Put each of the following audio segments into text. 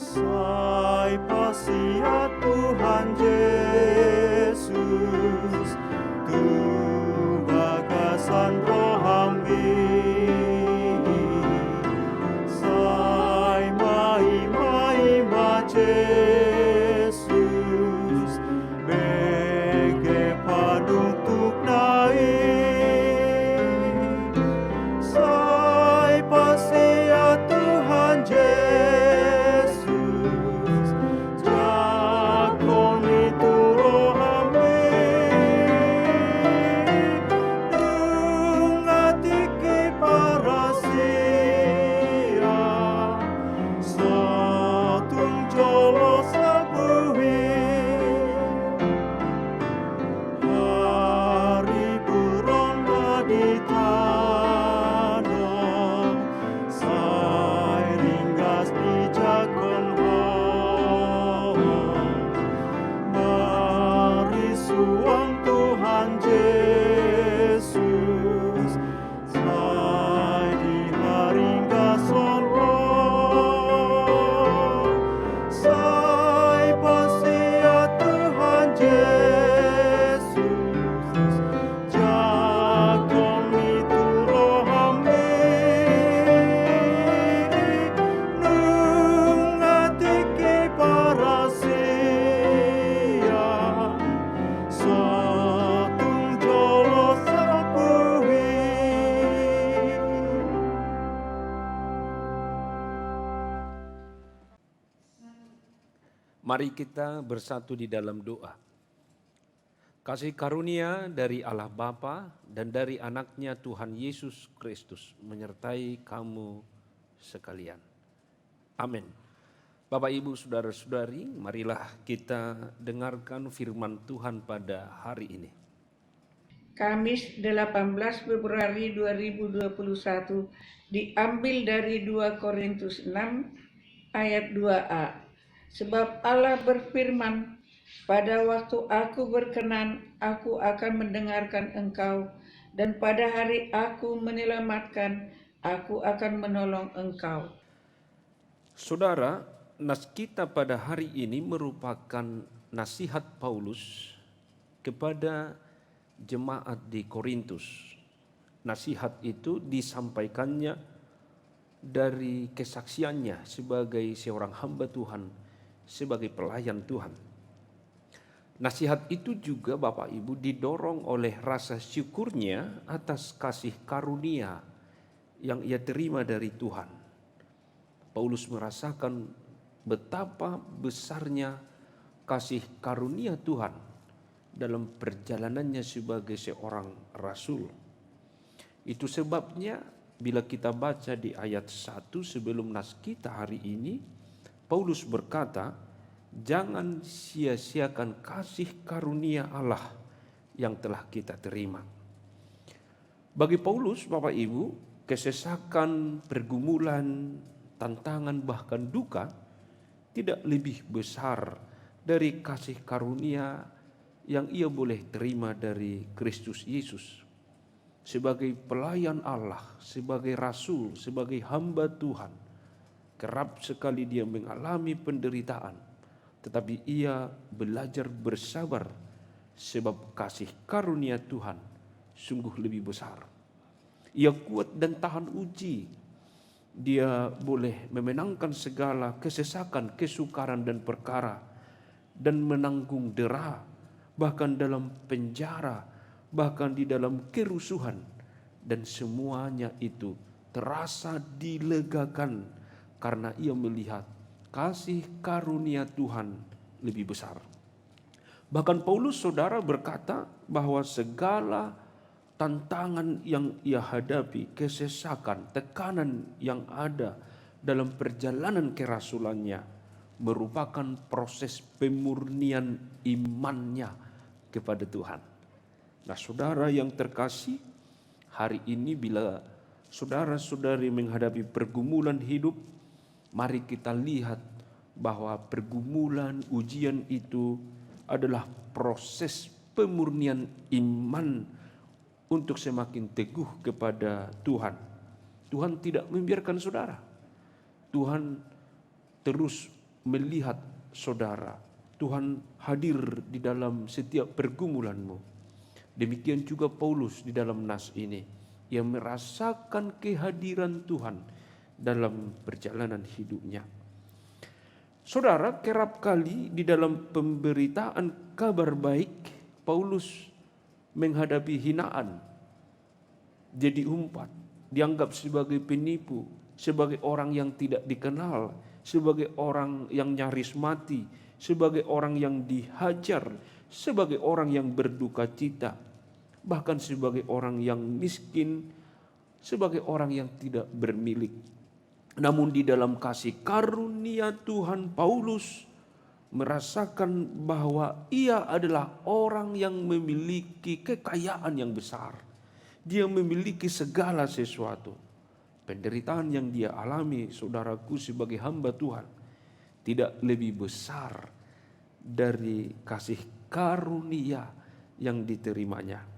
Sai pasia Tuhan Yesus, tu bagasan rohami, sai mai Yesus, bege padung tuk naik, sai pasia Tuhan Yesus, jakon itu rohami, dungatiki parasia, satung jolo sabuhi, hari buronda di tanah, sai ringgas di jakon mari suang Tuhan Yesus, sai di haringgas sai pasia Tuhan Yesus, jakon itu rohami, nungatiki parasia, satung jolo sabuhi. Mari kita bersatu di dalam doa. Kasih karunia dari Allah Bapa dan dari anaknya Tuhan Yesus Kristus menyertai kamu sekalian. Amin. Bapak, Ibu, Saudara-saudari, marilah kita dengarkan firman Tuhan pada hari ini. Kamis 18 Februari 2021 diambil dari 2 Korintus 6 ayat 2a. Sebab Allah berfirman, pada waktu aku berkenan, aku akan mendengarkan engkau, dan pada hari aku menyelamatkan, aku akan menolong engkau. Saudara, nas kita pada hari ini merupakan nasihat Paulus kepada jemaat di Korintus. Nasihat itu disampaikannya dari kesaksiannya sebagai seorang hamba Tuhan, sebagai pelayan Tuhan. Nasihat itu juga Bapak Ibu didorong oleh rasa syukurnya atas kasih karunia yang ia terima dari Tuhan. Paulus merasakan betapa besarnya kasih karunia Tuhan dalam perjalanannya sebagai seorang rasul. Itu sebabnya bila kita baca di ayat 1 sebelum nas kita hari ini, Paulus berkata, jangan sia-siakan kasih karunia Allah yang telah kita terima. Bagi Paulus, Bapak Ibu, kesesakan, pergumulan, tantangan, bahkan duka tidak lebih besar dari kasih karunia yang ia boleh terima dari Kristus Yesus. Sebagai pelayan Allah, sebagai rasul, sebagai hamba Tuhan, kerap sekali dia mengalami penderitaan, tetapi ia belajar bersabar sebab kasih karunia Tuhan sungguh lebih besar. Ia kuat dan tahan uji. Dia boleh memenangkan segala kesesakan, kesukaran dan perkara, dan menanggung dera, bahkan dalam penjara, bahkan di dalam kerusuhan, dan semuanya itu terasa dilegakan karena ia melihat kasih karunia Tuhan lebih besar. Bahkan Paulus, saudara, berkata bahwa segala tantangan yang ia hadapi, kesesakan, tekanan yang ada dalam perjalanan kerasulannya merupakan proses pemurnian imannya kepada Tuhan. Nah, saudara yang terkasih, hari ini bila saudara-saudari menghadapi pergumulan hidup, mari kita lihat bahwa pergumulan, ujian itu adalah proses pemurnian iman untuk semakin teguh kepada Tuhan. Tuhan tidak membiarkan saudara. Tuhan terus melihat saudara, Tuhan hadir di dalam setiap pergumulanmu. Demikian juga Paulus di dalam nas ini. Ia merasakan kehadiran Tuhan dalam perjalanan hidupnya. Saudara, kerap kali di dalam pemberitaan kabar baik, Paulus menghadapi hinaan, jadi umpat, dianggap sebagai penipu, sebagai orang yang tidak dikenal, sebagai orang yang nyaris mati, sebagai orang yang dihajar, sebagai orang yang berduka cita, bahkan sebagai orang yang miskin, sebagai orang yang tidak bermilik. Namun di dalam kasih karunia Tuhan, Paulus merasakan bahwa ia adalah orang yang memiliki kekayaan yang besar. Dia memiliki segala sesuatu. Penderitaan yang dia alami, saudaraku, sebagai hamba Tuhan tidak lebih besar dari kasih karunia yang diterimanya.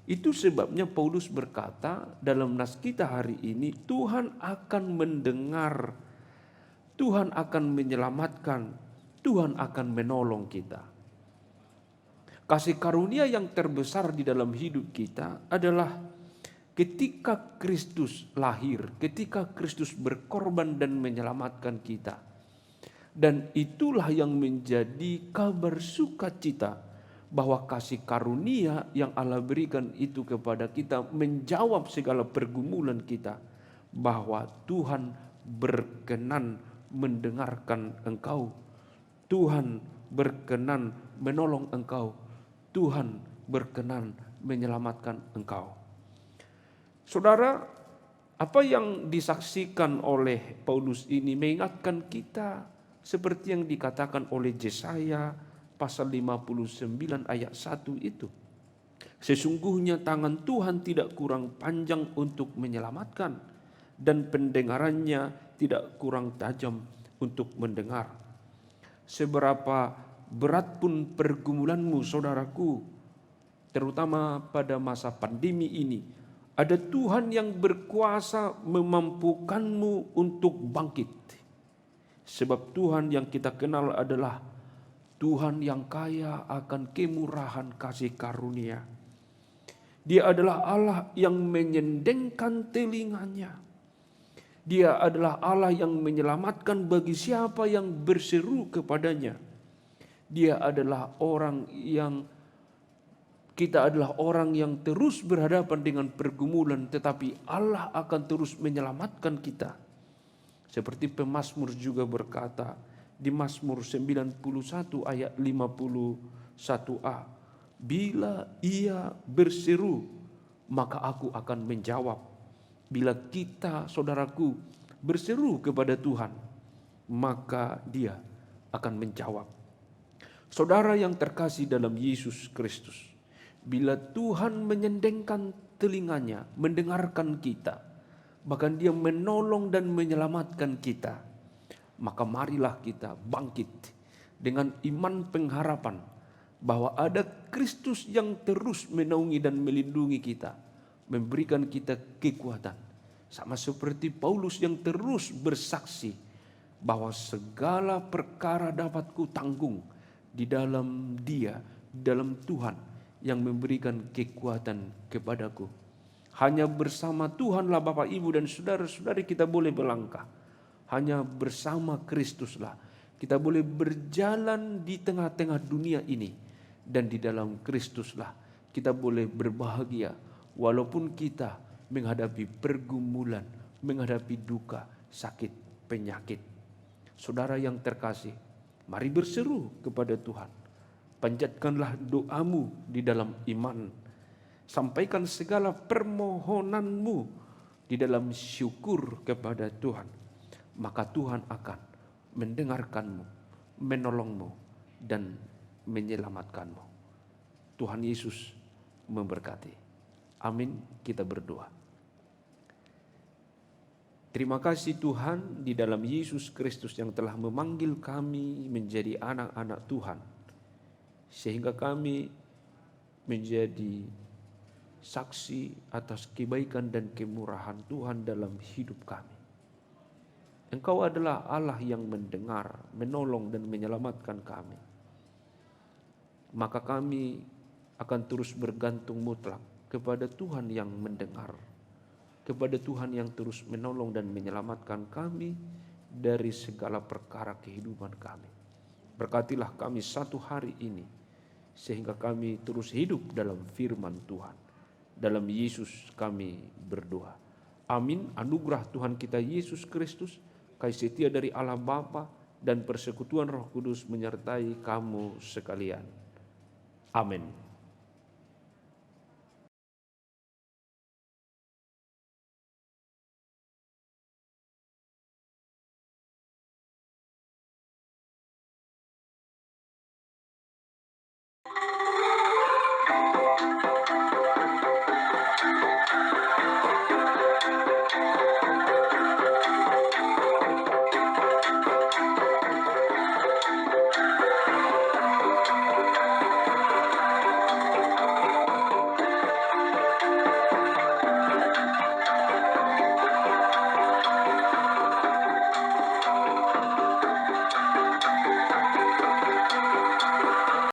Itu sebabnya Paulus berkata dalam nas kita hari ini, Tuhan akan mendengar, Tuhan akan menyelamatkan, Tuhan akan menolong kita. Kasih karunia yang terbesar di dalam hidup kita adalah ketika Kristus lahir, ketika Kristus berkorban dan menyelamatkan kita. Dan itulah yang menjadi kabar sukacita, bahwa kasih karunia yang Allah berikan itu kepada kita menjawab segala pergumulan kita, bahwa Tuhan berkenan mendengarkan engkau, Tuhan berkenan menolong engkau, Tuhan berkenan menyelamatkan engkau. Saudara, apa yang disaksikan oleh Paulus ini mengingatkan kita seperti yang dikatakan oleh Yesaya pasal 59 ayat 1 itu. Sesungguhnya tangan Tuhan tidak kurang panjang untuk menyelamatkan, dan pendengarannya tidak kurang tajam untuk mendengar. Seberapa berat pun pergumulanmu, saudaraku, terutama pada masa pandemi ini, ada Tuhan yang berkuasa memampukanmu untuk bangkit. Sebab Tuhan yang kita kenal adalah Tuhan yang kaya akan kemurahan kasih karunia. Dia adalah Allah yang menyendengkan telinganya. Dia adalah Allah yang menyelamatkan bagi siapa yang berseru kepadanya. Dia adalah kita adalah orang yang terus berhadapan dengan pergumulan, tetapi Allah akan terus menyelamatkan kita. Seperti pemazmur juga berkata di Mazmur 91 ayat 51a, bila ia berseru, maka aku akan menjawab. Bila kita, saudaraku, berseru kepada Tuhan, maka Dia akan menjawab. Saudara yang terkasih dalam Yesus Kristus, bila Tuhan menyendengkan telinganya, mendengarkan kita, bahkan Dia menolong dan menyelamatkan kita, maka marilah kita bangkit dengan iman pengharapan bahwa ada Kristus yang terus menaungi dan melindungi kita, memberikan kita kekuatan. Sama seperti Paulus yang terus bersaksi bahwa segala perkara dapat kutanggung di dalam Dia, dalam Tuhan yang memberikan kekuatan kepadaku. Hanya bersama Tuhanlah Bapak, Ibu, dan saudara-saudari kita boleh melangkah. Hanya bersama Kristuslah kita boleh berjalan di tengah-tengah dunia ini, dan di dalam Kristuslah kita boleh berbahagia walaupun kita menghadapi pergumulan, menghadapi duka, sakit, penyakit. Saudara yang terkasih, mari berseru kepada Tuhan. Panjatkanlah doamu di dalam iman. Sampaikan segala permohonanmu di dalam syukur kepada Tuhan. Maka Tuhan akan mendengarkanmu, menolongmu, dan menyelamatkanmu. Tuhan Yesus memberkati. Amin. Kita berdoa. Terima kasih Tuhan di dalam Yesus Kristus yang telah memanggil kami menjadi anak-anak Tuhan, sehingga kami menjadi saksi atas kebaikan dan kemurahan Tuhan dalam hidup kami. Engkau adalah Allah yang mendengar, menolong dan menyelamatkan kami. Maka kami akan terus bergantung mutlak kepada Tuhan yang mendengar, kepada Tuhan yang terus menolong dan menyelamatkan kami dari segala perkara kehidupan kami. Berkatilah kami satu hari ini, sehingga kami terus hidup dalam firman Tuhan. Dalam Yesus kami berdoa. Amin. Anugerah Tuhan kita Yesus Kristus, kasih setia dari Allah Bapa, dan persekutuan Roh Kudus menyertai kamu sekalian. Amin.